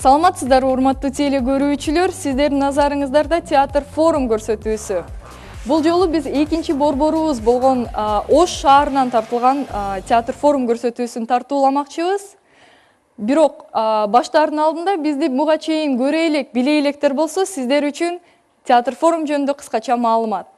Саламатсыздар, урматтуу теле көрүүчүлөр, сиздердин назарыңыздарда театр форум көрсөтүүсү. Бул жолу биз экинчи борборубуз болгон Ош шаарынан тартылган театр форум көрсөтүүсүн тартууламакчыбыз. Бирок баштаардын алдында бизди буга чейин көрө элек, биле электер болсо, сиздер үчүн театр форум жөнүндө кыскача маалымат.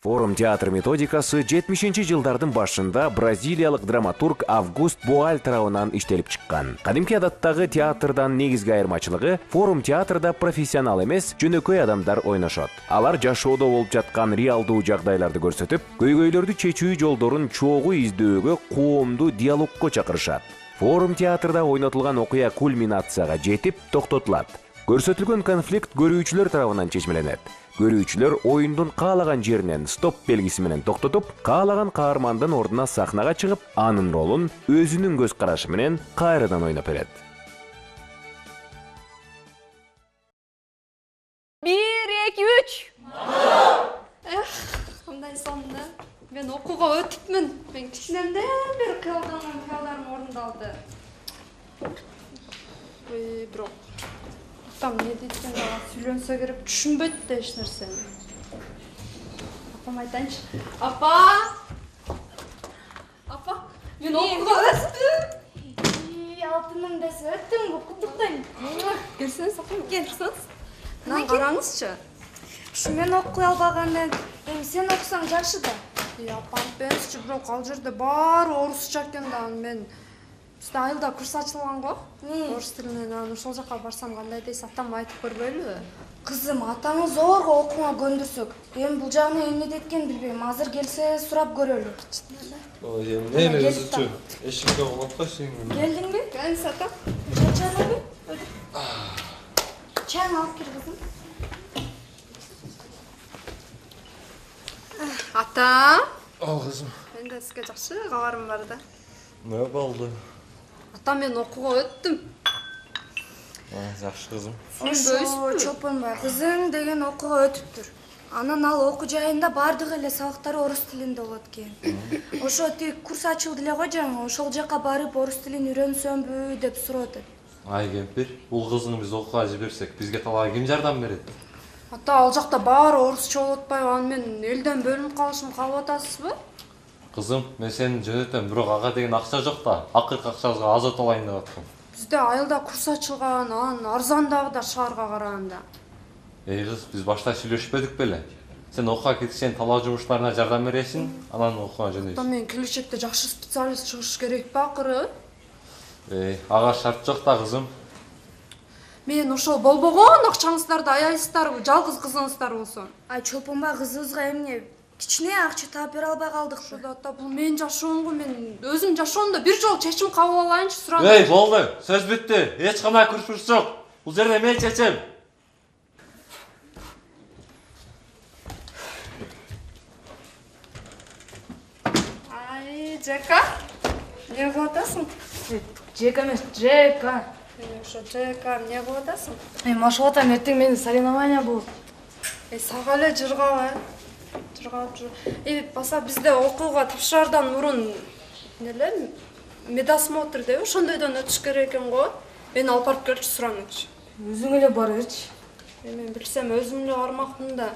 Форум театр методикасы 70-жылдардын башында бразилиялык драматург Август Боаль тарабынан иштелип чыккан. Кадимки адаттагы театрдан негизги айырмачылыгы форум театрда профессионал эмес, жөнөкөй адамдар ойношот. Алар жашоодо болуп жаткан реалдуу жагдайларды көрсөтүп, көйгөйлөрдү чечүү жолдорун чогуу издөөгө, коомду диалогко чакырышат. Форум театрда ойнотулган окуя кульминацияга жетип токтотулат. Көрсөтүлгөн конфликт көрүүчүлөр тарабынан чечмеленет. Көрүүчүлөр оюндун каалаган жеринен стоп белгиси менен токтотуп, каалаган каармандын ордуна сахнага чыгып, анын ролун өзүнүн көз карашы менен кайрадан ойноп берет. 1, 2, 3. Кандай сонда? Мен окууга өтүпмүн. Мен кичинемден бери кыялданган кыялдарым орундалды. Бирок там не дейт ага сүйлөнсө керек, түшүнбөйт да эч нерсени. Апам айтайынчы. Апа! Апа, мен окууга өттүм. Алтынын десе өттүң бу, куттуктайм. Келсеңиз, апам, келсеңиз. Мына караңызчы. Мен окуй албагандан эми сен окусаң жакшы да. Апам бенчи, бирок ал жерде баары орусча экен да, мен бизде айылда курс ачылган го. Орус тилинен, ошол жака барсам кандай дейсиз, атам айтып көрбөйлүбү? Кызым, атаңы зорго окууга көндүрсөк. Эми бул жагына эмне деткенин билбейм. Азыр келсе сурап көрөлү. Ой, эмне өзүчү? Эшикке кулап койсуң. Келдиңби? Келиңиз, ата. Чачанабы? Чаң алып кел, кызым. Ата! Ал кызым. Менде сизге жакшы кабарым бар да. Не болду? Ата, мен окууга өттүм. Жакшы кызым. Ошо Чопонбай кызың деген окууга өтүптүр. Анан ал окуу жайында бардыгы эле сабактары орус тилинде болот экен. Ошо тиги курс ачылды эле го жаңы, ошол жака барып орус тилин үйрөнсөмбү деп сурап атат. Ай кемпир, бул кызыңды биз окууга жиберсек, бизге талай ким жардам берет? Ата, ал жакта баары орусча болуп атпайбы? Аны мен элден бөлүнүп калышым каалап атасызбы? Кызым, мен сени жөнөтөм, бирок ага деген акча жок да. Акыркы акчабызга азот алайын деп аткам. Бизде айылда курс ачылган, анан арзандагы да шаарга караганда. Эй кыз, биз башта сүйлөшпөдүк беле? Сен окууга кетишен талаа жумуштарына жардам бересиң, анан окууга жөнөйсүң. Ата, мен келечекте жакшы специалист чыгыш керекпи акыры? Ага шарт жок да кызым. Мен ошол болбогон акчаңыздарды аяйсыздарбы, жалгыз кызыңыздар болсо? Ай, Чопонбай кызыбызга эмне кичине акча таап бере албай калдыкпы? Ошо ата, бул менин жашоом го, мен өзүм жашоомдо бир жолу чечим кабыл алайынчы, сурам. Болду, сөз бүттү. Эч кандай күрсүш жок. Бул жерде мен чечем. Ай, Жека, эмне кылып атасың? Жека эмес, Жека. Ошо Жека, эмне кылып атасың? Машык атам, эртең менин соревнование болот. Сага эле жыргап, жыргап жүр. Баса бизде окууга тапшырардан мурун эмне медосмотр деп ошондойдон өтүш керек экен го. Мени алып барып келчи, сурамакчы. Өзүң эле бар берчи. Мен билсем өзүм эле бармакмын да.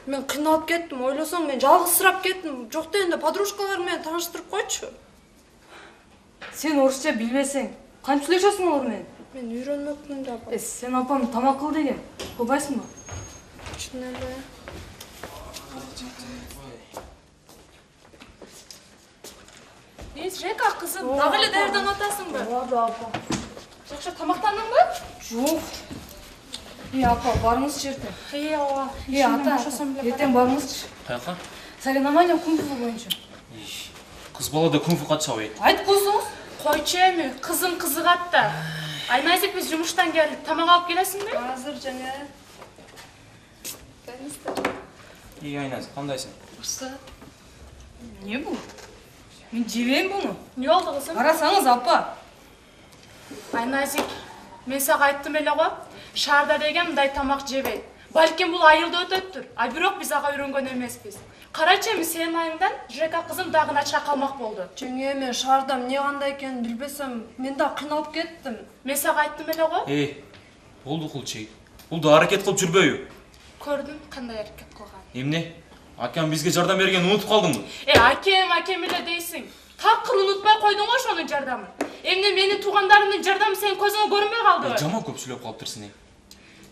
Мен кыйналып кеттим, ойлосоң мен жалгызсырап кеттим. Жок дегенде подружкалар менен тааныштырып койчу. Сен орусча билбесең, кантип сүйлөшөсүң алар менен? Мен үйрөнмөкмүн да. Сен апам тамак кыл деген. Кылбайсыңбы? Чын эле. Жека кызым, дагы эле даярданып атасыңбы? Ооба, апа. Жакшы тамактандыңбы? Жок. Апа, барыңызчы эртең. Ооба. Ата, эртең барыңызчы. Каяка? Соревнование кунг-фу боюнча. Кыз балада кунг-фу катышабайт. Айтып койсоңуз. Койчу эми, кызым кызыгат да. Айназик, биз жумуштан келдик. Тамак алып келесиңби? Азыр жаңа. Келиңиздер. Айназик, кандайсың? Урса. Не бул? Мен жебейм буну. Не болду кызым? Карасаңыз, апа. Айназик, мен сага айттым эле го. Шаарда деген мындай тамак жебейт. Балким бул айылда өтөттүр, а бирок биз ага үйрөнгөн эмеспиз. Карачы эми сенин айыңдан Жека кызым дагы начар калмак болду. Жеңе, мен шаардам эмне кандай экенин билбесем, мен да кыйналып кеттим. Мен сага айттым эле го. Болду кулчей. Бул да аракет кылып жүрбөйбү? Көрдүм кандай аракет кылган. Эмне? Акам бизге жардам бергенин унутуп калдыңбы? Акем эле дейсиң. Такыр унутпай койдуң го ошонун жардамын. Эмне менин туугандарымдын жардамы сенин көзүңө көрүнбөй калдыбы? Жаман көп сүйлөп калыптырсың.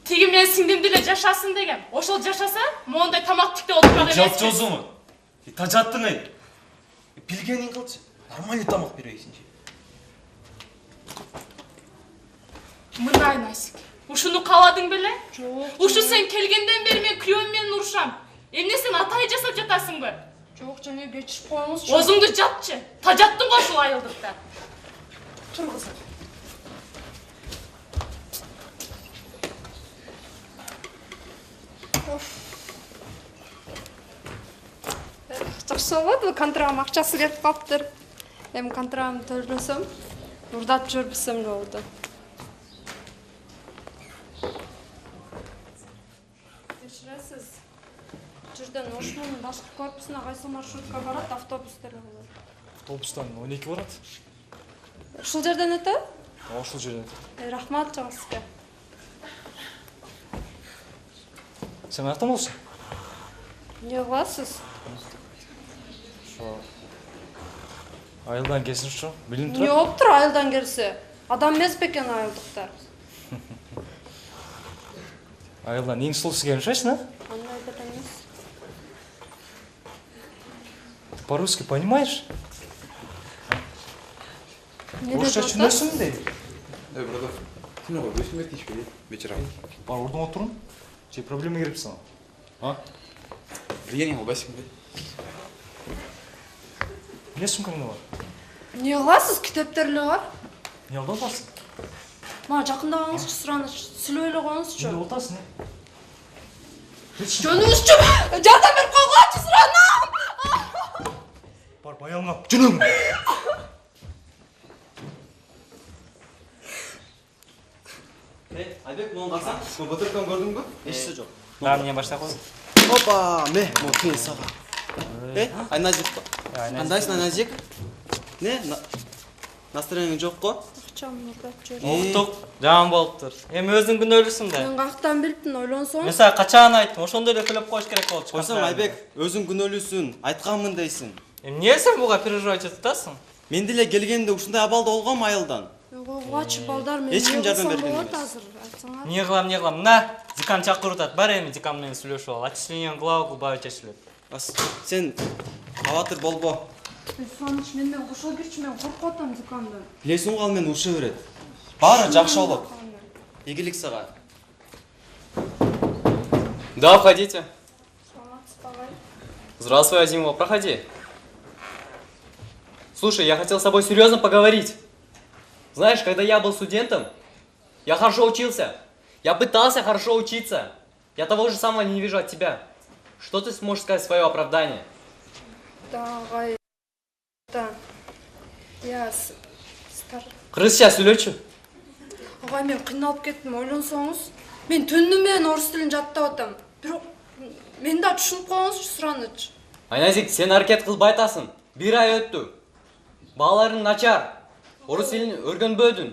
Тиги мен сиңдимди эле жашасын дегем. Ошол жашаса, моундай тамак тикте отурмак эмес. Жап жозуму? Тажаттың ай. Билгенин кылчы. Нормальный тамак берейсинчи. Мына Айнасик. Ушуну кааладың беле? Жок. Ушу сен келгенден бери мен күйөөм менен урушам. Эмне сен атай жасап жатасыңбы? Жок, жеңе, кечирип коюңузчу. Озуңду жапчы. Тажаттың го ушул айылдыкта. Тур кызым. Жакшы болот, контрагым акчасы келип калыптыр. Эми контрагымды төлөсөм, урдатып жүрбөсөм эле болду. Кечиресиз. Жерден Ошмонун башкы корпусуна кайсы маршрутка барат, автобустар болот. Автобустан 12 барат. Ушул жерден өтө? Ошол жерден. Рахмат жана сизге. Сен аяктан болсуң? Эмне кыласыз? Ошо айылдан келсинчи, билинип Эмне турат. болуптур айылдан келсе? Адам эмес бекен айылдыктар. Айылдан эң сулуусу келишесиң, а? Андай да эмес. По-русски понимаешь? Орусча түшүнөсүң де? Братан, сен ғой өсімет кешпейді, вечерам. Бар ордуңа турун. Же проблема келип сага? А? Білгенің албайсың бе? Эмне сумкаңда бар? Эмне кыласыз? Китептер эле бар. Эмне алып атасың? Мага жакындабаңызчы, сураныч. Сүйлөй эле коюңузчу. Эмне алып атасың? Жөнүңүзчү! Жардам берип койгулачы, суранам! Бар баялыңа жөнөң. Айбек, мұны қарсаң, бұл бутылканы көрдің бе? Ешсі жоқ. Мен баштай қойдым. Опа, ме, бұл қиын саға. Айназик па? Қандайсың Айназик? Не, настроениң жоқ қо? Акчам урдап жүр. Оқтық, жаман болуптур. Эми өзүң күнөөлүсүң да. Мен каяктан билиптин, ойлонсоң. Мен сага качан айттым, ошондой эле төлөп коюш керек болчу. Қойсаң Айбек, өзің күнөөлүүсүң, айтканмын дейсің. Эмне сен буга переживать этасың? Мен деле келгенде ушундай абалда болгом айылдан. Койгулачы балдар, мен Эч ким жардам берген болот эмес. азыр, айтсаңар. Не кылам, мына Зикам чакырып атат. Бар эми Зикам менен сүйлөшүп ал. Отчислениең кылабы, кылбайбы чечилет. Сен кабатыр болбо. Соныч, мен кошо кирчи, мен коркуп атам Зикамдан. Билесиң ал мен уша берет. Баары жакшы болот. Ийгилик сага. Да, входите. Здравствуй, Азимова, проходи. Слушай, я хотел с тобой серьезно поговорить. Знаешь, когда я был студентом, я хорошо учился. Я пытался хорошо учиться. Я того же самого не вижу от тебя. Что ты сможешь сказать в свое оправдание? Да, агай. Да. Я стар. Кыргызча сүйлөчү. Агай, мен кыйналып кеттим, ойлонсоңуз. Мен түнү менен орус тилин жаттап атам. Бирок мен да түшүнүп коюңузчу, сураныч. Айназик, сен аракет кылбай атасың. Бир ай өттү. Бааларың начар. Орус тилин өргөнбөдүң.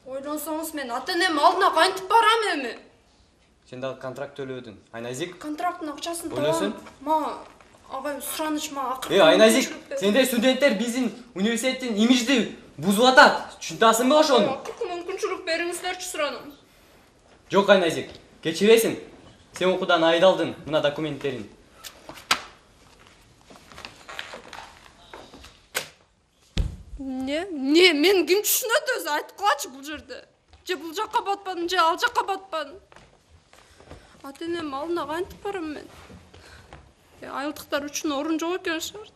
Ойлонсоңуз, мен ата-энем алдына кантип барам эми? Сен дагы контракт төлөдүң. Айназик. Контракттын акчасын Ойлосун. Мага агай сураныч, мага акыр. Айназик, сендей студенттер биздин университеттин имижди бузуп атат. Түшүнөсүңбү ошону? Акыркы мүмкүнчүлүк бериңиздерчи, сураным. Жок, Айназик. Кечиресиң. Сен окуудан айдалдың мына документтерин. Не, мен ким түшүнөт өзү, айткылачы бул жерде. Же бул жакка батпадым, же ал жакка батпадым. Ата-энем алдына кантип барам мен? Айылдыктар үчүн орун жок экен шаар.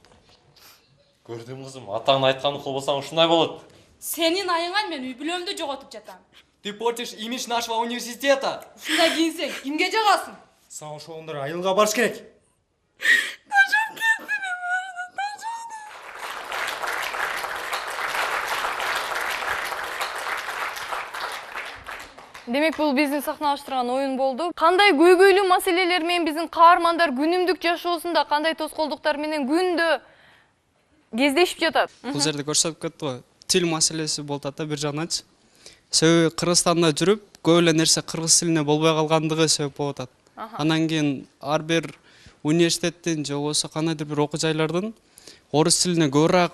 Көрдүм кызым, атаң айтканын кылбасаң ушундай болот. Сенин айыңан мен үй бүлөмдү жоготуп жатам. Ты портишь имидж нашего университета. Ушундай кийинсең кимге жагасың? Сага ошондор айылга барыш керек. Демек бул биздин сахналаштырган оюн болду. Кандай көйгөйлүү маселелер менен биздин каармандар күнүмдүк жашоосунда кандай тоскоолдуктар менен күндө кездешип жатат? Бул жерде көрсөтүп кетти го. Тил маселеси болуп атат бир жагынан. Себеби Кыргызстанда жүрүп, көп эле нерсе кыргыз тилинде болбой калгандыгы себеп болуп атат. Анан кийин ар бир университеттин же болбосо кандайдыр бир окуу жайлардын орус тилине көбүрөөк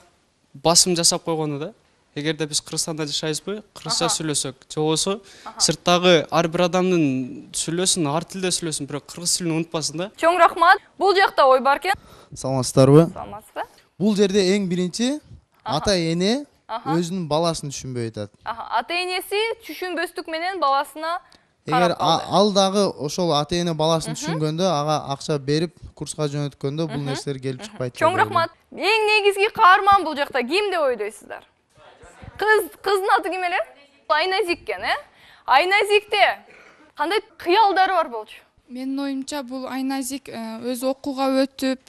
басым жасап койгону да. Эгерде биз Кыргызстанда жашайбызбы, кыргызча сүйлөсөк, же болбосо сырттагы ар бир адамдын сүйлөсүн, ар тилде сүйлөсүн, бирок кыргыз тилин унутпасын да. Чоң рахмат. Бул жакта ой бар экен. Саламатсыздарбы? Саламатсызбы. Бул жерде эң биринчи ата эне өзүнүн баласын түшүнбөй атат. Ата энеси түшүнбөстүк менен баласына Эгер ал дагы ошол ата эне баласын түшүнгөндө, ага акча берип курска жөнөткөндө бул нерселер келип чыкпайт. Чоң рахмат. Эң негизги каарман бул жакта ким деп ойлойсуздар? Кыздын аты ким эле? Айназик экен, Айназикте кандай кыялдары бар болчу? Менин оюмча бул Айназик өзү окууга өтүп,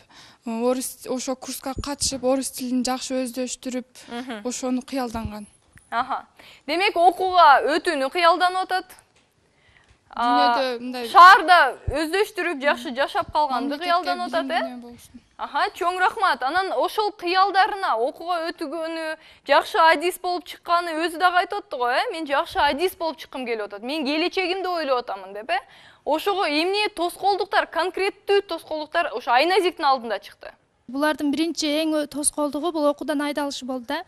ошо курска катышып, орус тилин жакшы өздөштүрүп, ошону кыялданган. Демек окууга өтүүнү кыялданып атат. Дүйнөдө мындай шаарда өздөштүрүп жакшы жашап калганды кыялданып атат, чоң рахмат. Анан ошол кыялдарына окууга өтүгөнү, жакшы адис болуп чыкканы өзү дагы айтып атты го, мен жакшы адис болуп чыккым келип атат. Мен келечегимди ойлоп атамын деп, Ошого эмне тоскоолдуктар, конкреттүү тоскоолдуктар ошо Айназиктин алдында чыкты? Булардын биринчи эң тоскоолдугу бул окуудан айдалышы болду да.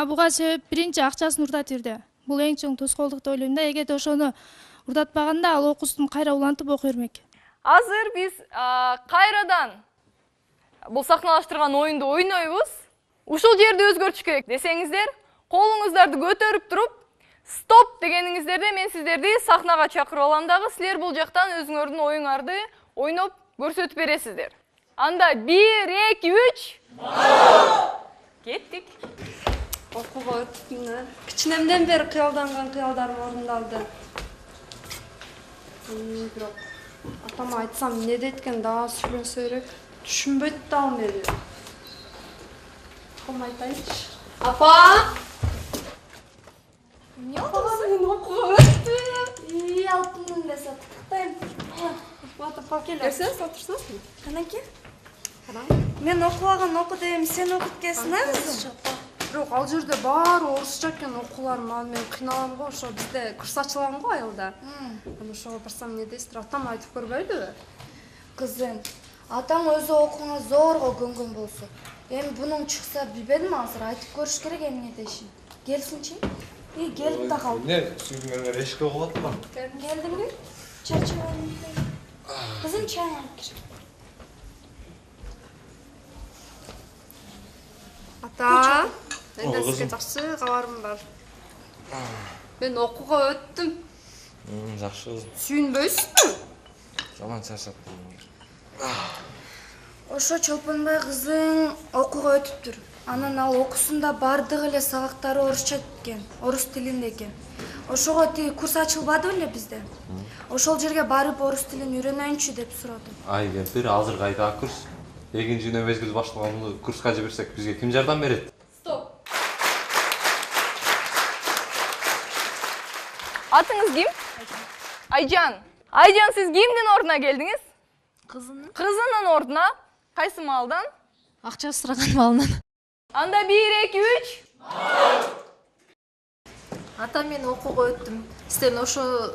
Буга себеп биринчи акчасын урдатып жүрдү. Бул эң чоң тоскоолдук деп ойлойм да. Эгерде ошону урдатпаганда ал окуусун кайра улантып окуй бермек. Азыр биз кайрадан бул сахналаштырган оюнду ойнойбуз. Ушул жерди өзгөртүш керек десеңиздер, колуңуздарды көтөрүп туруп, стоп дегениңиздерде мен сиздерди сахнага чакырып алам дагы, силер бул жактан өзүңөрдүн оюңарды ойноп көрсөтүп бересиздер. Анда 1, 2, 3. Кеттик. Окууга өтүп, кичинемден бери кыялданган кыялдарым орундалды. Бирок атама айтсам эмне дейт экен, дагы сүйлөнсө керек. Түшүнбөйт да ал мени. Ком айтайынчы. Апа! Эмне болду? Мен окууга өттүм. Алтыным да сатыктайм. Апа кел. Берсеңиз отурсаңызбы? Канаки? Мен окубаган оку дейм, сен окуп келсиң, Бирок ал жерде баары орусча экен окууларым, ал мен кыйналам го, ошо бизде курс ачылган го айылда. Анан ошого барсам эмне дейсиздер, атам айтып көрбөйдүбү? Кызым, атаң өзү окууга зорго көнгөн болсо, эми бунун чыкса билбедим азыр, айтып көрүш керек эмне дешин. Келсинчи? Келип да калды. Эмне сүйүнгөнгө эшикке коет ба? Келдимби? Чачыбайм. Кызым, чайың алып кир. Ата, менде сизге жакшы кабарым бар. Мен окууга өттүм. Жакшы. Сүйүнбөйсүзбү? Жаман чарчаттым. Ошо Чолпонбай кызың окууга өтүптүр. Анан ал окуусунда бардыгы эле сабактары орусча экен, орус тилинде экен. Ошого тиги курс ачылбады беле бизде? Ошол жерге барып орус тилин үйрөнөйүнчү деп сурады. Ай кемпир, азыр кайда курс? Экинчи күнү мезгил башталганда курска жиберсек бизге ким жардам берет? Стоп. Атыңыз ким? Айжан. Айжан, сиз кимдин ордуна келдиңиз? Кызынын. Кызынын ордуна? Кайсы малдан? Акча сураган малынан. Анда 1, 2, 3. Ата, мен окууга өттүм. Сизден ошо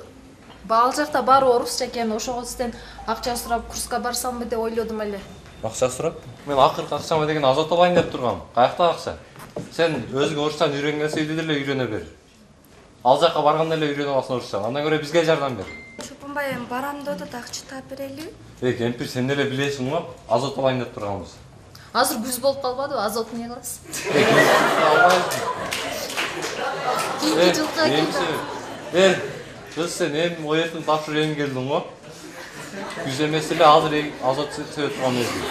баал жакта баары орусча экен, ошого сизден акча сурап курска барсамбы деп ойлодум эле. Акча сурап? Мен акыркы акчама деген азот алайын деп тургам. Каякта акча? Сен өзүң орусчаны үйрөнгенсе үйдө деле үйрөнө бер. Ал жака барганда эле үйрөнүп алсын орусча. Андан көрө бизге жардам бер. Чопонбай, эми барам деп атат, акча таап берели? Кемпир, сен деле билесиң го, азот алайын деп турганбыз. Азыр күз болуп калбадыбы? Азот эмне кыласыз? Кийинки жылга келем. Кыз, сен эми оертин тапшырып эми келдиң го. Күз эмес эле азыр азот себеп турган мезгил.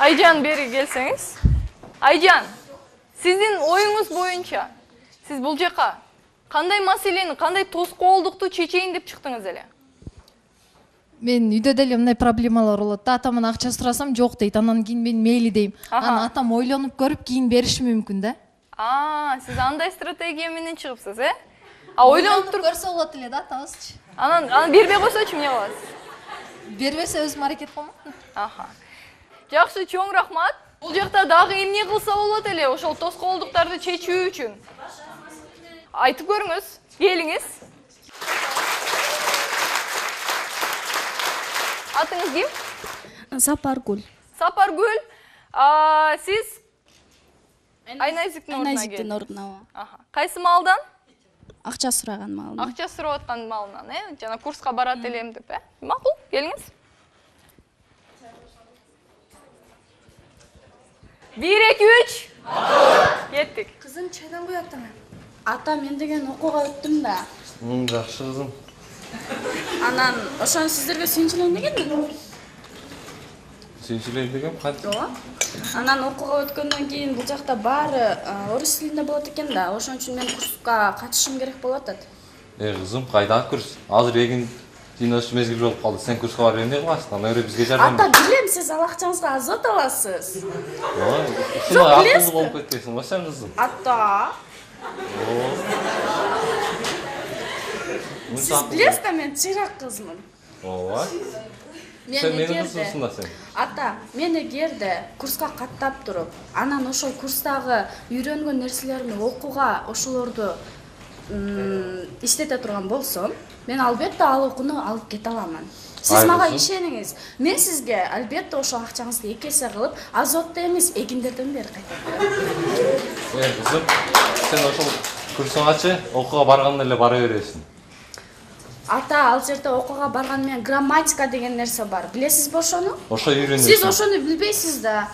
Айжан, бери келсеңиз. Айжан, сиздин оюңуз боюнча сиз бул жака кандай маселени, кандай тоскоолдукту чечейин деп чыктыңыз эле? Мен үйдө деле мындай проблемалар болот да. Атаман акча сурасам жок дейт. Анан кийин мен мейли дейм. Анан атам ойлонуп көрүп кийин бериши мүмкүн да. Сиз андай стратегия менен чыгыпсыз, ойлонуп туруп көрсө болот эле да, атабызчы. Анан бербей койсочу эмне кыласыз? Бербесе өзүм аракет кылмакмын. Жакшы, чоң рахмат. Бул жакта дагы эмне кылса болот эле ошол тоскоолдуктарды чечүү үчүн? Айтып көрүңүз, келиңиз. Атыңыз ким? Сапаргүл. Сапаргүл. Сиз Айназиктин ордуна. Кайсы малдан? Акча сураган малынан. Акча сурап аткан малынан, жана курска барат элем деп, Макул, келиңиз. 1, 2, 3. Кеттик. Кызым чайдан куй атаңа. Ата, мен деген окууга өттүм да. Жакшы кызым. Анан ошону сиздерге сүйүнчүлөйүн дегенмин. Сүйүнчүлөйүн деген кантип? Анан окууга өткөндөн кийин бул жакта баары орус тилинде болот экен да. Ошон үчүн мен курска катышышым керек болуп атат. Кызым, кайдагы курс? Азыр эгин жыйналыш мезгил болуп калды. Сен курска барып эмне кыласың? Ана көрө бизге жардам бер. Ата, билем, сиз ал акчаңызга азот аласыз. Ушундай акылдуу болуп кеткенсиң го сен кызым. Ата. Сиз билесиз да, мен чыйрак кызмын. Ооба. Сен менин кызымсың да сен. Ата, мен эгерде курска каттап туруп, анан ошол курстагы үйрөнгөн нерселеримди окууга ошолорду иштете турган болсом, мен албетте ал окууну алып кете аламын. Сиз мага ишениңиз. Мен сизге албетте ошол акчаңызды 2 эсе кылып, азотто эмес, эгиндерден бери кайтарам. Кызым, сен ошол курсуңачы окууга барганда эле бара бересиң. Ата, ал жерде окууга барган менен грамматика деген нерсе бар. Билесизби ошону? Ошо үйрөнөсүң. Сиз ошону билбейсиз да.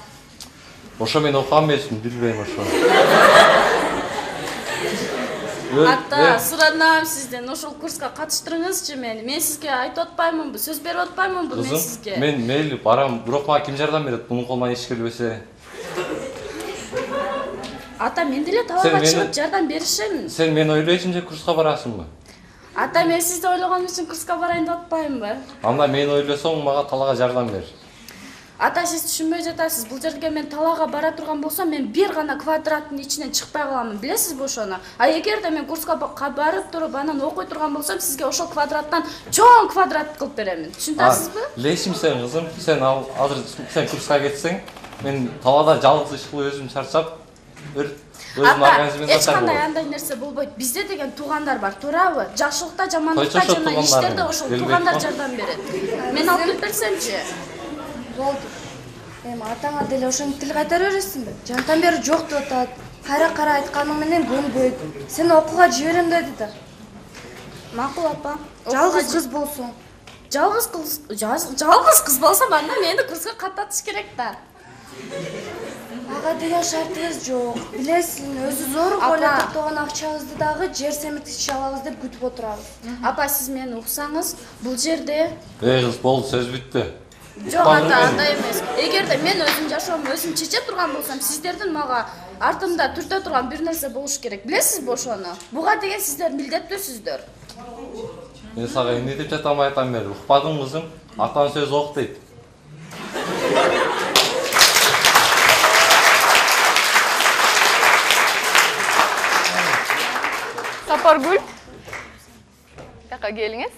Ошо мен окуган эмесмин, билбейм ошону. Ата, суранам сизден ошол курска катыштырыңызчы мени. Мен сизге айтып атпаймынбы, сөз берип атпаймынбы мен сизге. Мен мейли барам, бирок мага ким жардам берет? Мунун колунан иш келбесе. Ата, мен деле талаага чыгып жардам беришем. Сен мени ойлойсуң же курска барасыңбы? Ата, мен сизди ойлогон үчүн курска барайын деп атпаймынбы? Анда мени ойлосоң, мага талаага жардам бер. Ата, сиз түшүнбөй жатасыз. Бул жерге мен талаага бара турган болсом, мен бир гана квадраттын ичинен чыкпай каламын. Билесизби ошону? А эгерде мен курска барып туруп, анан окуй турган болсом, сизге ошол квадраттан чоң квадрат кылып беремин. Түшүнөсүзбү? Билесиңби сен кызым, сен азыр сен курска кетсең, мен талаада жалгыз ишкылы өзүм чарчап, өзүм организмин эч кандай андай нерсе болбойт. Бизде деген туугандар бар, туурабы? Жакшылыкта, жамандыкта жана иштерде ошол туугандар жардам берет. Мен алып кетип берсемчи? Болду. Эми атаңа деле ошону тил кайтара бересиңби? Жантан бери жок деп атат. Кайра айтканың менен көнбөйт. Сени окууга жиберем деди да. Макул апа. Жалгыз кыз болсоң. Жалгыз кыз болсом, анда мени курска каттатыш керек да. Ага деген шартыңыз жок. Билесиң, өзү зор эле топтогон акчаңызды дагы жер семиртичи алабыз деп күтүп отурабыз. Апа, сиз мени уксаңыз, бул жерде кыз болду, сөз бүттү. Жок, ата, андай эмес. Эгерде мен өзүм жашоомду өзүм чече турган болсом, сиздердин мага артымда түртө турган бир нерсе болуш керек. Билесизби ошону? Буга деген сиздер милдеттүүсүздөр. Мен сага эмне деп жатам айтам бери. Укпадың кызым? Атанын сөзү ок дейт. Сапаргүл. Жака келиңиз.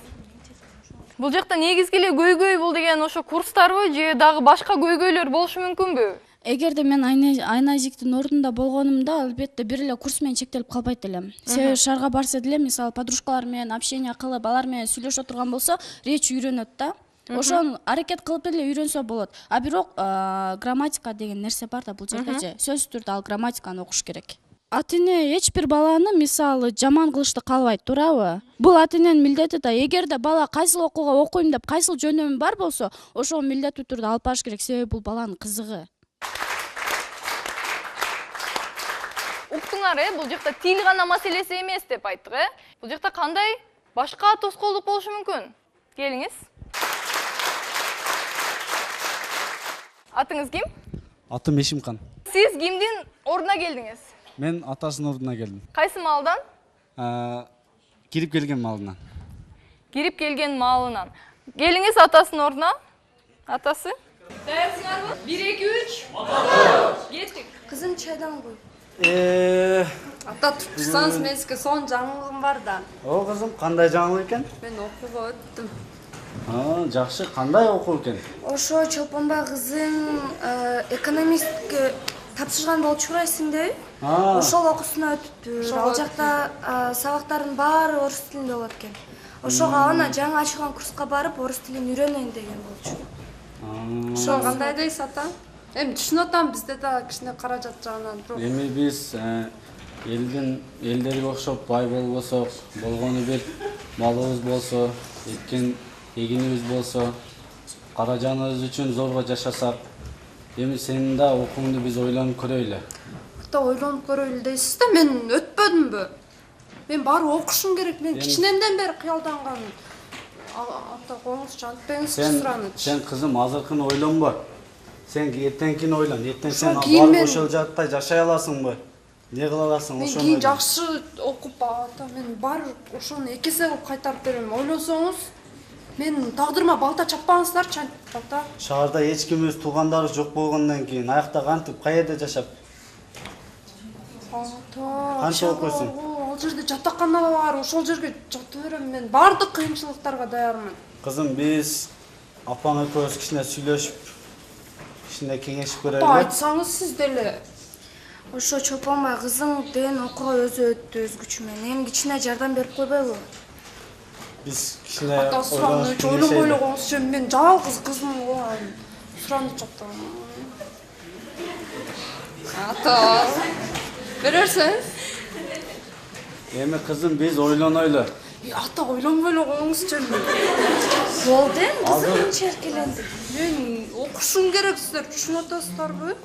Бул жакта негизги эле көйгөй бул деген ошо курстарбы же дагы башка көйгөйлөр болушу мүмкүнбү? Эгерде мен Айназиктин ордунда болгонумда, албетте бир эле курс менен чектелип калбайт элем. Себеби шаарга барса деле, мисалы подружкалар менен общение кылып, алар менен сүйлөшө турган болсо, речь үйрөнөт да. Ошону аракет кылып эле үйрөнсө болот. А бирок грамматика деген нерсе бар да бул жерде же. Сөзсүз түрдө ал грамматиканы окуш керек. Ата-эне эч бир баланы мисалы жаман кылышты каалабайт, туурабы? Бул ата-эненин милдети да. Эгерде бала кайсыл окууга окуйм деп, кайсыл жөнөмү бар болсо, ошол милдеттүү түрдө алып барыш керек, себеби бул баланын кызыгы. Уктуңар, бул жакта тил гана маселеси эмес деп айттык, Бул жакта кандай башка тоскоолдук болушу мүмкүн? Келиңиз. Атыңыз ким? Атым Эшимкан. Сиз кимдин ордуна келдиңиз? Мен атасынын ордуна келдим. Кайсы малдан? Кирип келген малынан. Кирип келген малынан. Келиңиz атасынын ордуна. Атасы. Даярсыңарбы? 1 2 3. Кеттик. Кызым чайдан кой. Ата турсаңыз мен сизге сонун жаңылыгым бар да. О кызым, кандай жаңылык экен? Мен окууга өттүм. Жакшы, кандай окуу экен? Ошо Чолпонбай кызың экономистке тапшырган болчу бурайсың деби? Ошол окуусуна өтүптүр. Ал жакта сабактардын баары орус тилинде болот экен. Ошого ана жаңы ачылган курска барып орус тилин үйрөнөйүн деген болчу. Ошо кандай дейсиз ата? Эми түшүнүп атам, бизде да кичине каражат жагынан жок. Эми биз элдерге окшоп бай болбосок, болгону бир малыбыз болсо, эгинибиз болсо, каражаныбыз үчүн зорго жашасак, эми сенин да окууңду биз ойлонуп көрөйлү. Ата ойлонуп көрөйлү дейсиз да, мен өтпөдүмбү? Мен баары окушум керек, мен кичинемден бери кыялданганмын. Ата коңузчу антпеңизчи суранычы. Сен кызым азыркыны ойлонбо. Сен эртеңкини ойлон. Эртең сен барып ошол жакта жашай аласыңбы? Не кыла аласың ошону? Мен кийин жакшы окуп ата, мен баары ошону 2 эсе кылып кайтарып берем. Ойлосоңуз, мен тагдырыма балта чаппаңыздарчы ата. Шаарда эч кимибиз туугандарыбыз жок болгондон кийин аякта кантип каерде жашап? Канча окуйсуң? Ал жерде жатакана бар, ошол жерге жата берем мен. Бардык кыйынчылыктарга даярмын. Кызым, биз апаң экөөбүз кичине сүйлөшүп, кичине кеңешип көрөлү. Айтсаңыз сиз деле. Ошо Чолпонбай кызың деген окууга өзү өттү өзгөчө менен. Эми кичине жардам берип койбойлубу? Биз кичине ата сураныч ойлонбой эле коңузчу, мен жалгыз кызмын го. Сураныч ата. Ата. Берерсиз? Эми кызым, биз ойлонойлу. Ата ойлонбой эле коңузчу. Болду эми кызым черкелендик. Мен окушум керек, сиздер түшүнүп атасыздарбы?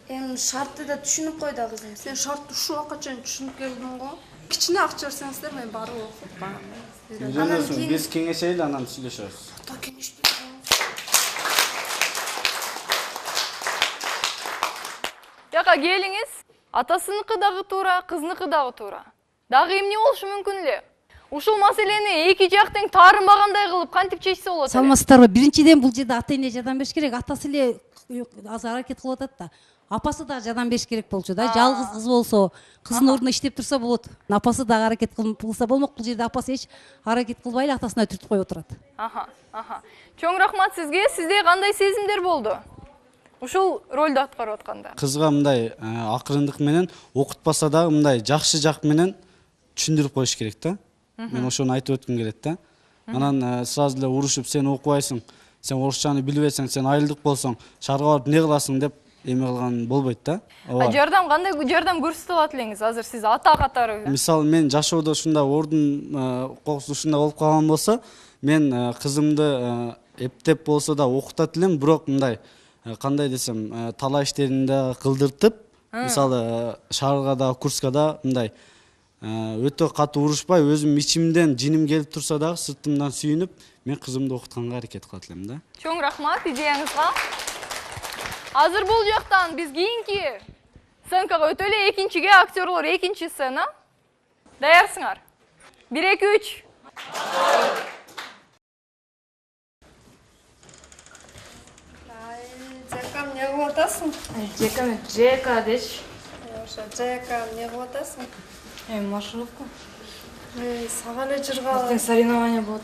Эми шартты да түшүнүп кой да кызым. Сен шартты ушул убакка чейин түшүнүп келдиң го. Кичине акча берсеңиздер мен барып окуп барам. Үйлөнөсүң, биз кеңешели, анан сүйлөшөбүз. Ата кеңешпей. Жака келиңиз. Атасыныкы дагы туура, кызыныкы дагы туура. Дагы эмне болушу мүмкүн эле? Ушул маселени эки жак тең таарынбагандай кылып кантип чечсе болот эле? Саламатсыздарбы? Биринчиден бул жерде ата-эне жардам бериш керек. Атасы эле азыр аракет кылып атат да. Апасы да жардам бериш керек болчу да. Жалгыз кыз болсо, кыздын ордуна иштеп турса болот. Апасы да аракет кылса болмок. Бул жерде апасы эч аракет кылбай эле атасына түртүп коюп отурат. Чоң рахмат сизге. Сизде кандай сезимдер болду? Ушул ролду аткарып атканда. Кызга мындай акырындык менен окутпаса дагы мындай жакшы жак менен түшүндүрүп коюш керек да. Мен ошону айтып өткүм келет да. Анан сразу эле урушуп, сен окубайсың, сен орусчаны билбейсиң, сен айылдык болсоң, шаарга барып не кыласың деп эме кылган болбойт да. Жардам кандай жардам көрсөтө алат элеңиз? Азыр сиз ата катары. Мисалы мен жашоодо ушундай ордун кокусу ушундай болуп калган болсо, мен кызымды эптеп болсо да окутат элем, бирок мындай кандай десем, талаа иштерин да кылдыртып, мисалы шаарга да, курска да мындай өтө катуу урушпай, өзүм ичимден жиним келип турса дагы сыртымдан сүйүнүп, мен кызымды окутканга аракет кылат элем да. Чоң рахмат идеяңызга. Азыр бул жактан биз кийинки сценкага өтөлү. Экинчиге актерлор, экинчи сцена. Даярсыңар? 1 2 3. Жека, эмне кылып атасың? Жека дечи. Ошо Жека, эмне кылып атасың? Маршрутка. Сага эле жыргалы. Ертең соревнование болот.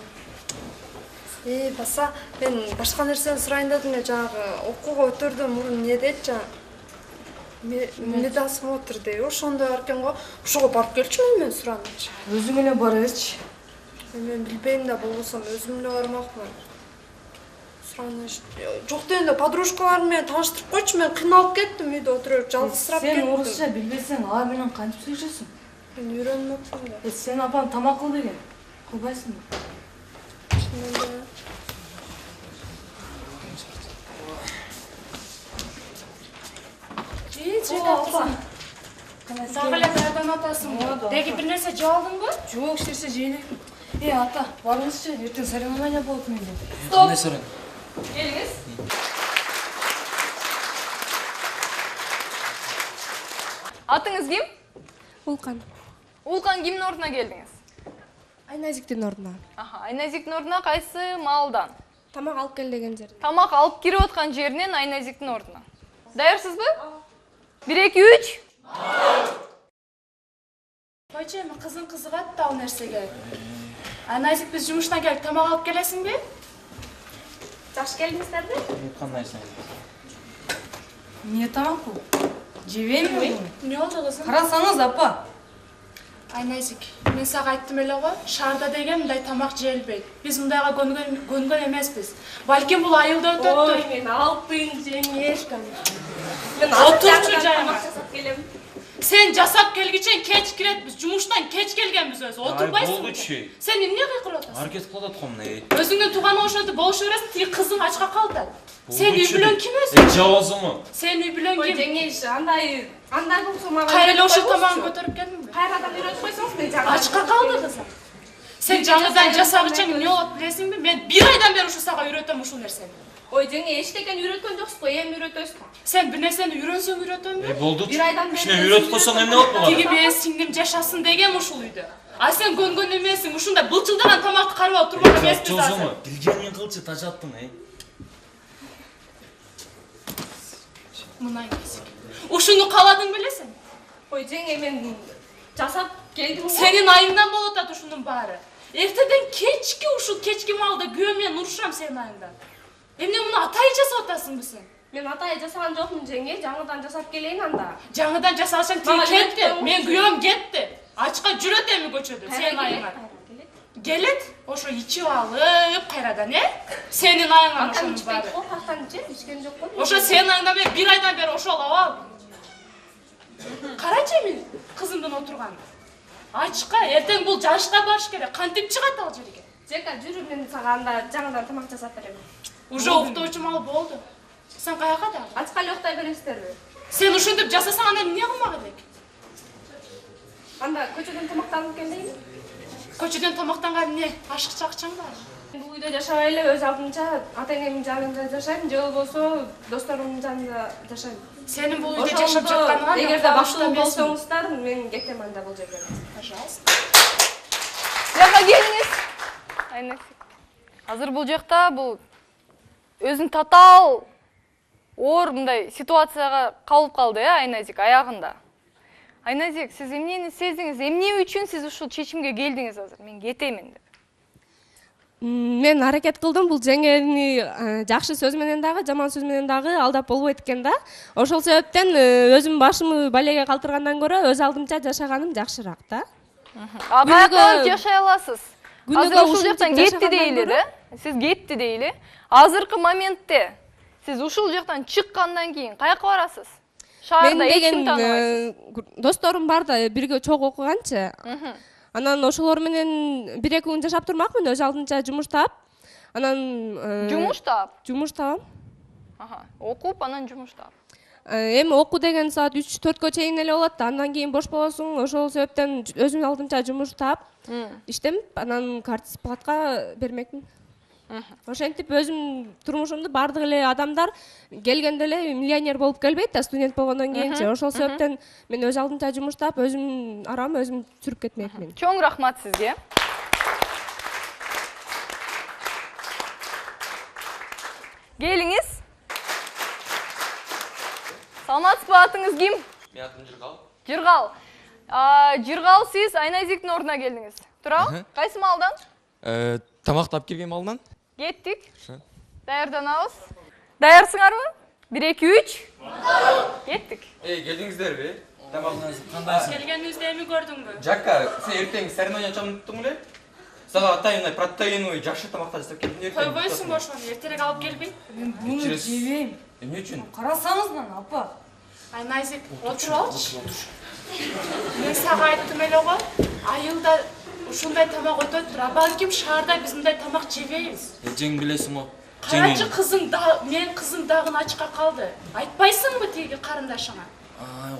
Баса, мен башка нерсени сурайын дедим эле, жанагы окууга өтөрдөн мурун не дейт жана медосмотр дейби, ошондой бар экен го. Ошого барып келчүмүн мен сураныч. Өзүң эле бара берчи. Мен билбейм да, болбосо өзүм эле бармакмын. Сураныч. Жок дегенде подружкаларым менен тааныштырып койчу, мен кыйналып кеттим, үйдө отуруп жалгызсырап кеттим. Сен орусча билбесең, алар менен кантип сүйлөшөсүң? Мен үйрөнмөкмүн да. Сен апаң тамак кыл деген. Кылбайсыңбы? Сага эле даярданып атасың. Деги бир нерсе жеп алдыңбы? Жок, эч нерсе жей элекмин. Ата, барыңызчы, ертең соревнование болот менде. Стоп. Келиңиз. Атыңыз ким? Улкан. Улкан, кимдин ордуна келдиңиз? Айназиктин ордуна. Айназиктин ордуна кайсы маалдан? Тамак алып кел деген жер. Тамак алып кирип аткан жеринен Айназиктин ордуна. Даярсызбы? 1 2 3. Койчу, эми кызың кызыгат да ал нерсеге. Айназик биз жумуштан келип тамак алып келесиңби? Жакшы келдиңиздерби? Кандайсың? Эмне тамак бул? Жебейм. Эмне болду кызым? Карасаңыз, апа. Айназик, мен сага айттым эле го, шаарда деген мындай тамак жеилбейт. Биз мындайга көнгөн эмеспиз. Балким бул айылда өтөттү. Ой, мен алтын жеңешкам. Мен отурчу жайыма. Сен жасап келгичен кеч кирет, биз жумуштан кеч келгенбиз өзү. Отурбайсың. Сен эмне кылып атасың? Аракет кылып аткам мына. Өзүңдүн тууганың ошентип болушу бересиң, тиги кызың ачка калды. Сен үй бүлөң ким өзү? Жабазымы? Сен үй бүлөң ким? Жеңеш, андай болсо мага. Кайра ошол тамагын көтөрүп келдиңби? Кайрадан үйрөтүп койсоңуз мен жаңы. Ачка калды кызым. Сен жаңыдан жасагычың эмне болот билесиңби? Мен 1 айдан бери ушу сага үйрөтөм ушул нерсени. Ой, жеңе, эчтекен үйрөткөн жоксуз го, эми үйрөтөсүң. Сен бир нерсени үйрөнсөң үйрөтөмбү? Болду. 1 айдан бери. Кичине үйрөтүп койсоң эмне болуп калат? Тиги менин сиңдим жашасын дегем ушул үйдө. А сен көнгөн эмесиң, ушундай былчылдаган тамакты карап отурган эмеспиз азыр. Билгенин кылчы, тажаттың, Мына эмесик. Ушуну кааладың белесиң? Ой, жеңе, мен жасап келдим. Сенин айыңдан болот ат ушунун баары. Эртеден кечки маалда күйөө менен урушам сенин айыңдан. Эмне муну атайы жасап атасыңбы сен? Мен атайы жасаган жокмун, жеңе, жаңыдан жасап келейин анда. Жаңыдан жасасаң тиги кетти, мен күйөөм кетти. Ачка жүрөт эми көчөдө, сенин айыңа. Келет, ошо ичип алып кайрадан, Сенин айыңан ошонун баары. Ошо сенин айыңдан мен 1 айдан бери ошол абал. Карачы эми кызымдын отурганын. Ачка, эртең бул жарышка барыш керек. Кантип чыгат ал жерге? Жека, жүрү, мен сага анда жаңыдан тамак жасап берем. Уже уктоочу мал болду. Сен каяка да? Ачка эле уктай бересиздерби? Сен ушинтип жасасаң анда эмне кылмак элек? Анда көчөдөн тамактанып келейин. Көчөдөн тамактанга эмне? Ашыкча акчаң бар. Бул үйдө жашабай эле өз алдынча ата-энемдин жанында жашайм, же болбосо досторумдун жанында жашайм. Сенин бул үйдө жашап жатканыңа эгерде баштуу болсоңуздар, мен кетем анда бул жерден. Пожалуйста. Жакка келиңиз. Айназик. Азыр бул жакта бул өзүн татаал оор мындай ситуацияга калып калды, Айназик аягында. Айназик, сиз эмнени сездиңиз? Эмне үчүн сиз ушул чечимге келдиңиз азыр? Мен кетейин деп. Мен аракет кылдым, бул жеңени жакшы сөз менен дагы, жаман сөз менен дагы алдап болбойт экен да. Ошол себептен өзүм башымы балеге калтыргандан көрө өз алдымча жашаганым жакшыраак да. А каяка жашай аласыз? Азыр ушул жактан кетти дейли да? Сиз кетти дейли. Азыркы моментте сиз ушул жактан чыккандан кийин каяка барасыз? Шаарда эч ким тааныбайсыз. Досторум бар да, бирге чогуу окуганчы. Анан ошолор менен 1-2 күн жашап турмакмын, өз алдынча жумуш таап. Анан жумуш таап? Жумуш таап. Окуп, анан жумуш таап. Эми окуу деген саат 3-4кө чейин эле болот да, андан кийин бош болосуң. Ошол себептен өзүм алдымча жумуш таап, иштенип, анан картплатка бермекмин. Ошентип өзүм турмушумду бардык эле адамдар келгенде эле миллионер болуп келбейт да, студент болгондон кийинчи. Ошол себептен мен өз алдымча жумуш таап, өзүм арам өзүм сүрүп кетмекмин. Чоң рахмат сизге. Келиңиз. Саламатсызбы, атыңыз ким? Мен атым Жыргал. Жыргал. Жыргал, сиз Айназиктин ордуна келдиңиз. Туурабы? Кайсы малдан? Тамак таап келген малдан. Кеттик. Даярданабыз. Даярсыңарбы? 1 2 3. Кеттик. Келдиңиздерби? Тамагыңыз кандайсың? Келгениңизде эми көрдүңбү? Жакка, сен эртең соревнование чамдыктың беле? Сага атайын протеиновый жакшы тамактар жасап келдим. Койбойсуңбу ошону, эртерээк алып келбей? Мен буну жебейм. Эмне үчүн? Карасаңыз мына, апа. Айназик, отуруп алчы. Мен сага айттым эле го, айылда ушундай тамак өтөт, а балким шаарда биз мындай тамак жебейбиз. Жең билесиңби? Карачы кызым да, мен кызым дагы ачка калды. Айтпайсыңбы тиги карындашыңа?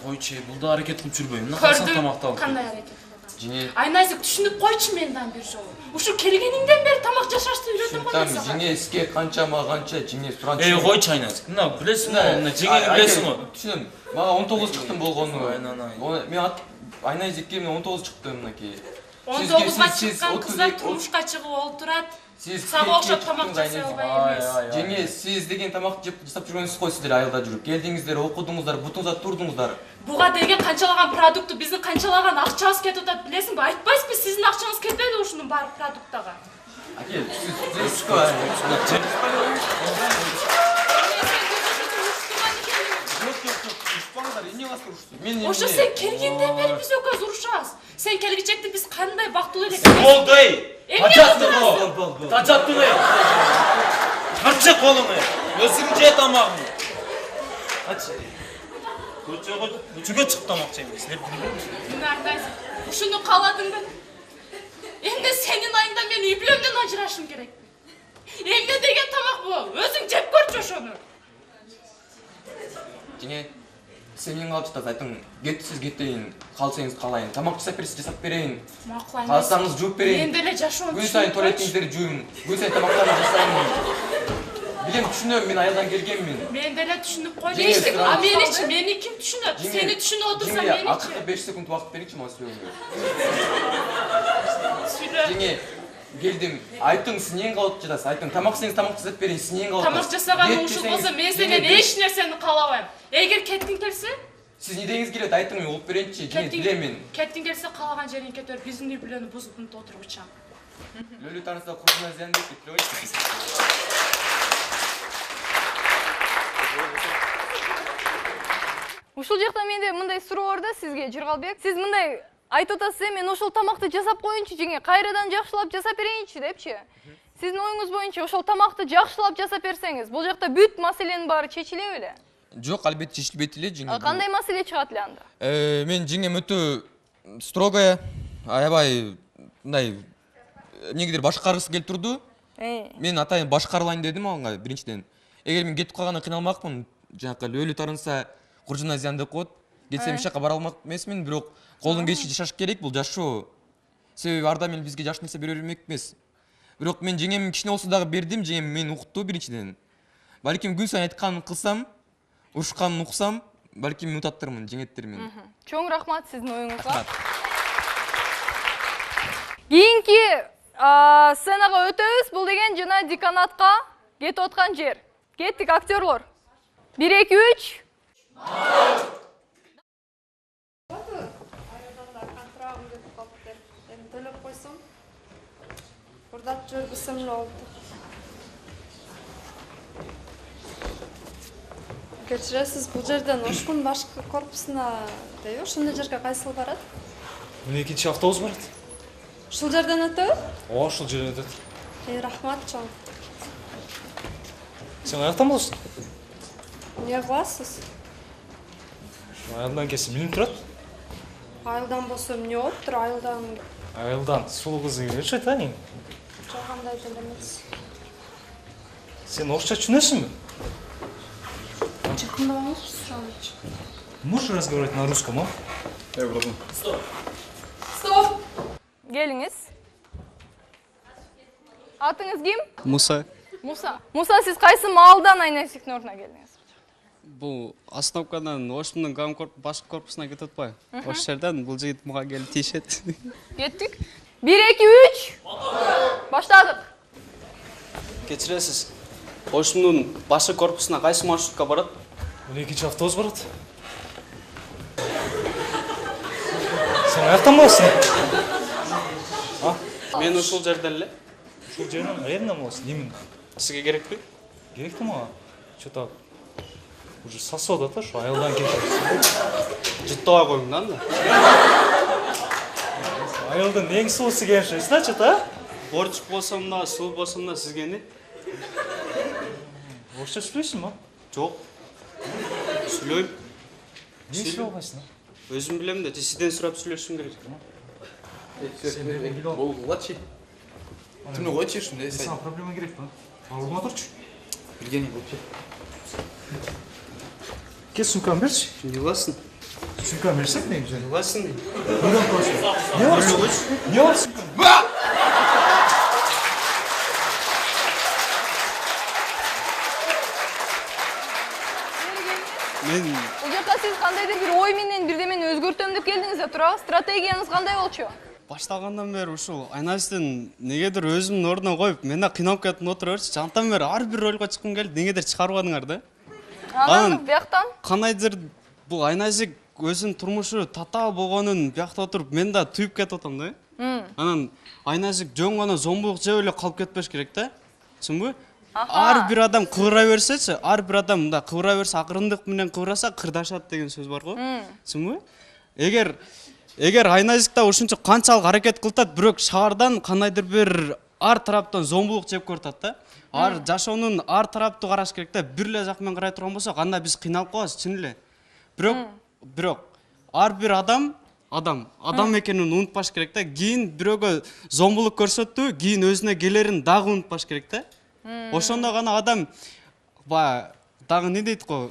Койчу, бул да аракет кылып жүрбөйм. Мына касан тамакты алып. Кандай аракет? Жеңе. Айназик, түшүнүп койчу мендан бир жолу. Ушу келгениңден бери тамак жашашты үйрөтүп койдум сага. Жеңе сизге канча жеңе суранчу. Койчу Айназик. Мына билесиңби? Мына жеңени билесиңби? Түшүнөм. Мага 19 чыктым болгону. Мен Айназикке мен 19 чыктым мынакей. 19-га чыккан кыздар турмушка чыгып олтурат. Сага окшоп тамак жасай албай эмес. Жеңе, сиз деген тамак жасап жүргөнсүз го сиздер айылда жүрүп. Келдиңиздер, окудуңуздар, бутуңузда турдуңуздар. Буга деген канчалаган продукты, биздин канчалаган акчабыз кетип атат, билесиңби? Айтпайсызбы, сиздин акчаңыз кетпейди ушунун баары продуктага. Аке, сиз Ошо сен келгенден бери биз экөөбүз урушабыз. Сен келгичекти биз кандай бактылуу элек. Болду эй! Тажаттың эй! Карчы колуңу! Өзүң же тамагың. Ачы. Көчөгө чык тамак жеймиз. Ушуну кааладыңбы? Эмне сенин айыңда мен үй бүлөмдөн ажырашым керек. Эмне деген тамак бул? Өзүң жеп көрчү ошону. Жеңе, сен эмне кылып жатасыз? Айтың, сиз кетейин, калсаңыз калайын. Тамак жасап берейин. Макул. Калсаңыз жууп берейин. Мен деле жашоо. Күн сайын туалетиңиздерди жуйм. Күн сайын тамактарды жасайм. Билем, түшүнөм, мен айылдан келгенмин. Мен деле түшүнүп койдум. А меничи, мени ким түшүнөт? Сени түшүнүп отурса меничи. Акыркы 5 секунд убакыт бериңчи мага сүйлөгөнгө. Жеңе, келдим. Айтың, сиз эмне кылып жатасыз? Айтың, тамак сеңиз тамак жасап берейин. Сиз эмне кылып жатасыз? Тамак жасаганың ушул болсо мен сенен эч нерсени каалабайм. Эгер кеткиң келсе, сиз эмне дегиңиз келет? Айтың, мен угуп берейинчи. Жеңе, билем мен. Кеткиң келсе, каалаган жериңе кете бер. Биздин үй бүлөнү бузуп отургучам. Лөлү танысда курсуна зыян деп кетип койчу. Ушул жакта менде мындай суроо бар да сизге, Жыргалбек. Сиз мындай айтып атасыз, мен ошол тамакты жасап коеюнчу, жеңе, кайрадан жакшылап жасап берейинчи депчи. Сиздин оюңуз боюнча ошол тамакты жакшылап жасап берсеңиз, бул жакта бүт маселенин баары чечилеби эле? Жок, албетте чечилбейт эле, жеңе. Кандай маселе чыгат эле анда? Мен жеңем өтө строгая, аябай мындай эмнегедир башкаргысы келип турду. Мен атайын башкарылайын дедим ага биринчиден. Эгер мен кетип калгандан кыйналмакмын, жанакы өлү тарынса куржуна зыян деп коет. Кетсем эч жака бара алмак эмесмин, бирок колдон келишинче жашаш керек, бул жашоо. Себеби ар дайым бизге жакшы нерсе бере бермек эмес. Бирок мен жеңем кичине болсо дагы бердим, жеңем мени укту биринчиден. Балким күн сайын айтканын кылсам, урушканын уксам, балким унутаттырмын, жеңеттермин. Чоң рахмат сиздин оюңузга. Кийинки сценага өтөбүз. Бул деген жана деканатка кетип аткан жер. Кеттик, актерлор. 1 2 3. Төлөп койсом. Урдап жүргүсөм эле болду. Кечиресиз, бул жерден Ошкун башкы корпусуна дейби, ошондой жерге кайсыл барат? 12-чи автобус барат. Ушул жерден өтөбү? Ошол жерден өтөт. Рахмат чоң. Сен аяктан болсуң? Эмне кыласыз? Айылдан келсе билип турат. Айылдан болсо эмне болуптур? Айылдан сулуу кыз келчү айт, эмне? Жок, андай деле эмес. Сен орусча түшүнөсүңбү? Жакындабаңыз сурамычы. Можешь разговаривать на русском, а? Стоп! Келиңиз. Атыңыз ким? Муса. Муса, сиз кайсы маалдан Айназиктин ордуна келдиңиз? Бул остановкадан Ошмундун башкы корпусуна кетип атпайбы? Ошол жерден бул жигит мага келип тийишет. Кеттик. 1 2 3. Баштадык. Кечиресиз. Ошмундун башкы корпусуна кайсы маршрутка барат? 12-чи автобус барат. Сен аяктан болсуң? А? Мен ушул жерден эле. Ушул жерден кайерден болсуң? Эмне? Сизге керекпи? Керекти мага. Чото уже сосуд ата, шу айылдан кетип. Жыттабай коюң да анда. Айылдан эң суусу келиши, значит, а? Борчук болсом да, суу болсом да сизге эмне? Орусча сүйлөйсүңбү? Жок. Сүйлөйм. Эмне сүйлөй албайсың? Өзүм билем да, сизден сурап сүйлөшүм керек. Болгулачы. Түнү койчу ушундай. Сага проблема керекпи? Алдыма турчу. Билгени болчу. Ке сумканы берчи. Жыласың. Сумканы берсек не güzel. Жыласың. Бөлөм койчу. Не бар? Не бар? Бул жакта сиз кандайдыр бир ой менен бирдемени өзгөртөм деп келдиңиз да туурабы? Стратегияңыз кандай болчу? башталгандан бери ушул айнажиктин негедир өзүмдүн ордуна коюп мен да кыйналып кетип отура берчи. Жантан бери ар бир ролго чыккым келди, негедир чыгарбадыңар да. Анан бияктан кандайдыр бул айнажик өзүнүн турмушу татаал болгонун биякта отуруп мен да туюп кетип атам да. Анан айнажик жөн гана зомбулук жеп эле калып кетпеш керек да. Түшүнбү? Ар бир адам кыбыра берсечи, ар бир адам мындай кыбыра берсе, акырындык менен кыбыраса кырдашат деген сөз бар го. Түшүнбү? Эгер айнажикта ушунча канчалык аракет кылтат, бирок шаардан кандайдыр бир ар тараптан зомбулук жеп көрүп да. Ар жашоонун ар тараптуу караш керек да. Бир эле жак менен карай турган болсок, анда биз кыйналып калабыз, чын эле. Бирок ар бир адам экенин унутпаш керек да. Кийин бирөөгө зомбулук көрсөттү, кийин өзүнө келерин дагы унутпаш керек да. Ошондо гана адам дагы эмне дейт го?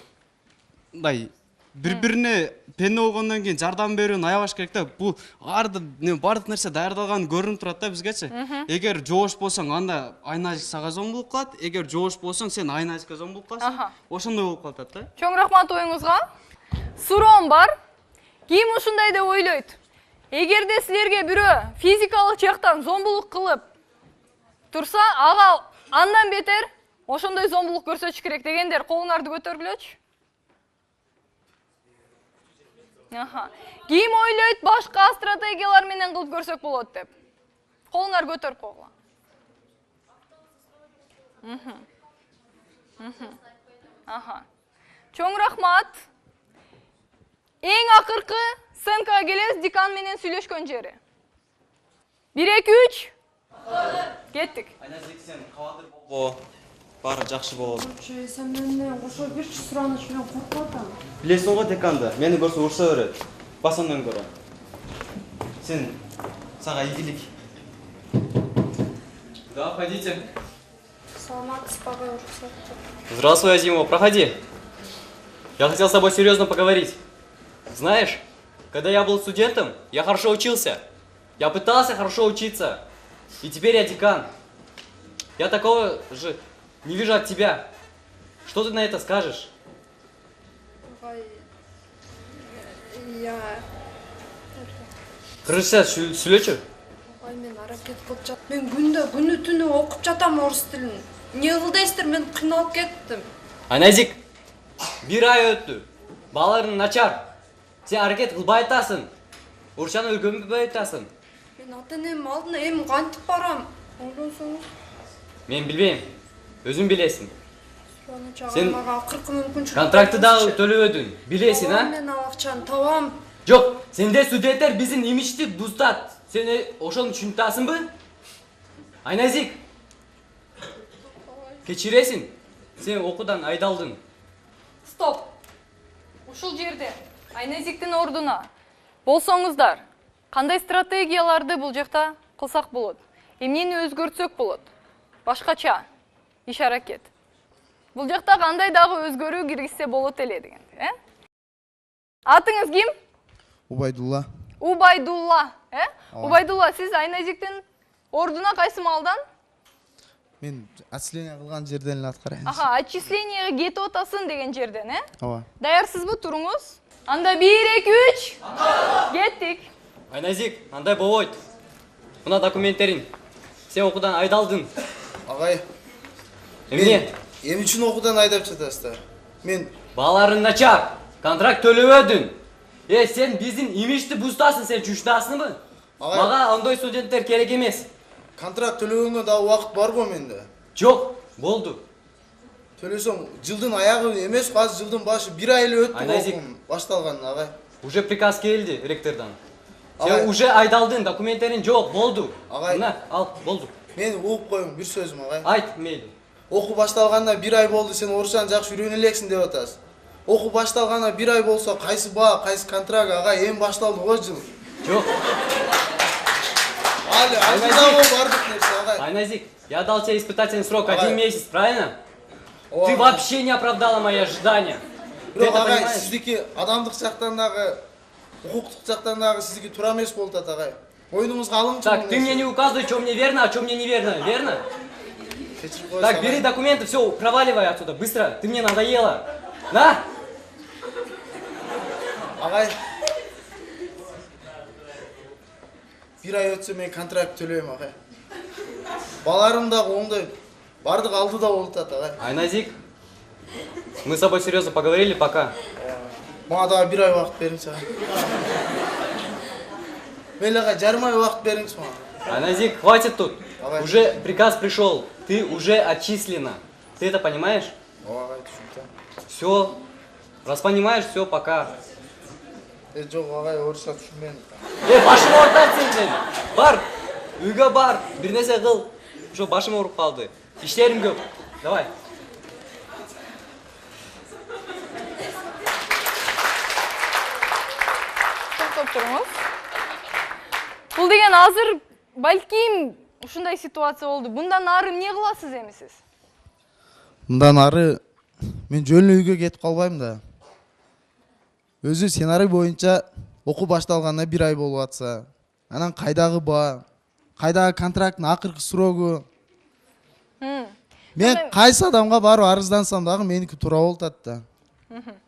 Мындай бири-бирине пене болгондон кийин жардам берүүнү аябаш керек да. Бул бардык нерсе даярдалган көрүнүп турат да бизгечи. Эгер жоош болсоң, анда айнажик сага зомбулук кылат. Эгер жоош болсоң, сен айнажикке зомбулук кыласың. Ошондой болуп калат да. Чоң рахмат оюңузга. Суроом бар. Ким ушундай деп ойлойт? Эгерде силерге бирөө физикалык жактан зомбулук кылып турса, ага андан бетер ошондой зомбулук көрсөтүш керек дегендер колуңарды көтөргүлөчү. Ким ойлойт башка стратегиялар менен кылып көрсөк болот деп? Колуңар көтөрүп койгула. Чоң рахмат. Эң акыркы сценкага келебиз, декан менен сүйлөшкөн жери. 1 2 3. Кеттик. Айнажик, сен кабатыр болго. Баары жакшы болот. Сен менен кошо бирчи сураныч менен коркуп атам. Билесиң го деканды, мени көрсө урса берет. Басандан көрө. Сен сага ийгилик. Да, входите. Саламатсыз, папа, уруксат. Здравствуй, Азимова, проходи. Я хотел с тобой серьезно поговорить. Знаешь, когда я был студентом, я хорошо учился. Я пытался хорошо учиться. И теперь я декан. Я такого же не вижу от тебя. Что ты на это скажешь? Я... Кыргызча сүйлөчү. Мен аракет кылып жат. Мен күнү түнү окуп жатам орус тилин. Не кылдайсыздар, мен кыйналып кеттим. Айназик, 1 ай өттү. Баларың начар. Сен аракет кылбай атасың. Орусчаны үйрөнбөй атасың. Мен ата-энем алдына эми кантип барам? Ойлонсоңуз. Мен билбейм. Өзүң билесиң. Сен мага акыркы мүмкүнчүлүк. Контрактты дагы төлөбөдүң. Билесиң, а? Мен ал акчаны табам. Жок, сенде студенттер биздин имиджди бузат. Сен ошону түшүнүп атасыңбы? Айназик. Кечиресиң. Сен окуудан айдалдың. Стоп. Ушул жерде Айназиктин ордуна болсоңуздар, кандай стратегияларды бул жакта кылсак болот? Эмнени өзгөртсөк болот? Башкача иш аракет. Бул жакта кандай дагы өзгөрүү киргизсе болот эле дегенди, Атыңыз ким? Убайдулла. Убайдулла, Убайдулла, сиз Айназиктин ордуна кайсы маалдан? Мен отчисление кылган жерден эле аткарайм. Отчислениеге кетип атасың деген жерден, Ооба. Даярсызбы, туруңуз? Анда 1 2 3. Кеттик. Айназик, андай болбойт. Мына документтериң. Сен окуудан айдалдың. Агай. Эмне? Эмне үчүн окуудан айдап жатасыздар? Мен баларың начар. Контракт төлөбөдүң. Сен биздин имиджди бузтасың, сен чүчтасыңбы? Мага андай студенттер керек эмес. Контракт төлөгөнгө да убакыт барбы менде? Жок, болду. Төлөсөм, жылдын аягы эмес, азыр жылдын башы 1 ай эле өттү окуум башталган, агай. Уже приказ келди ректордон. Сен уже айдалдың, документтериң жок, болду. Агай. Мына, ал, болду. Мени угуп коюң, бир сөзүм, агай. Айт, мейли. Окуу башталганда 1 ай болду, сен орусчаны жакшы үйрөнө элексиң деп атасың. Окуу башталганда 1 ай болсо, кайсы баа, кайсы контракт, агай, эми башталды го жыл. Жок. Айназик, я дал тебе испытательный срок 1 месяц, правильно? Ты вообще не оправдала мои ожидания. Бирок агай, сиздики адамдык жактан дагы, укуктук жактан дагы сиздики туура эмес болуп атат, агай. Мойнуңузга алыңчы. Так, ты мне не указывай, что мне верно, а что мне неверно, верно? Так, бери документы, все, проваливай отсюда, быстро, ты мне надоела. Да? Агай. 1 ай өтсө мен контракт төлөйм ага. Баларым дагы оңдой бардык алдыда болуп атат ага. Айназик, мы с тобой серьезно поговорили, пока. Мага дагы 1 ай убакыт бериңиз ага. Мейлі ага, жарым ай убакыт бериңиз мага. Айназик, хватит тут. Уже приказ пришел. Ты уже отчислена. Ты это понимаешь? Все. Раз понимаешь, все, пока. Жок ага, орусча түшүнбөйм. Башым ауыртат сенден. Бар, үйгө бар, бир нерсе кыл. Ошо башым ооруп калды. Иштерим көп. Давай. Токтоп туруңуз. Бул деген азыр балким ушундай ситуация болду. Мындан ары эмне кыласыз эми сиз? Мындан ары мен жөн эле үйгө кетип калбайм да. Өзү сценарий боюнча окуу башталганына 1 ай болуп атса, анан кайдагы баа, кайдагы контракттын акыркы срогу. Мен кайсы адамга барып арыздансам дагы меники туура болуп атат да.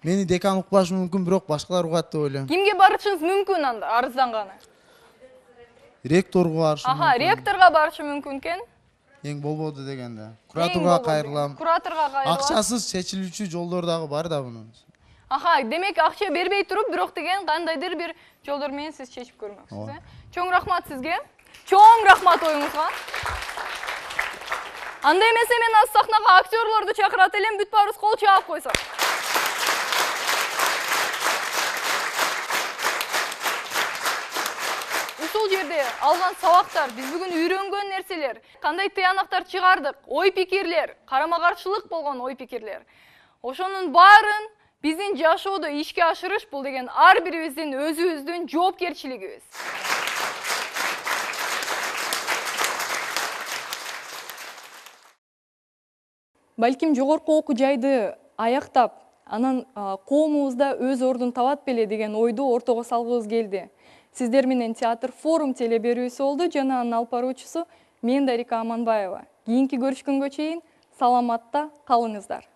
Мени декан укпашы мүмкүн, бирок башкалар угат деп ойлойм. Кимге барышыңыз мүмкүн анда арызданганы? Ректорго барышым мүмкүн. Аха, ректорго барышы мүмкүн экен. Эң болбоду дегенде. Кураторго кайрылам. Кураторго кайрылам. Акчасыз чечилүүчү жолдор дагы бар да мунун. Аха, демек акча бербей туруп, бирок деген кандайдыр бир жолдор менен сиз чечип көрмөксүз, э? Чоң рахмат сизге. Чоң рахмат оюңузга. Анда эмесе мен аз сахнага актерлорду чакырат элем, бүт баарыбыз кол чаап койсок. Ушул жерде алган сабактар, биз бүгүн үйрөнгөн нерселер, кандай тыянактар чыгардык, ой пикирлер, карама-каршылык болгон ой пикирлер. Ошонун баарын биздин жашоодо ишке ашырыш бул деген ар бирибиздин өзүбүздүн жоопкерчилигибиз. Балким жогорку окуу жайды аяктап, анан коомубузда өз ордун табат беле деген ойду ортого салгыбыз келди. Сиздер менен театр форум телеберүүсү болду жана анын алып баруучусу мен Дарика Аманбаева. Кийинки көрүшкөнгө чейин саламатта калыңыздар.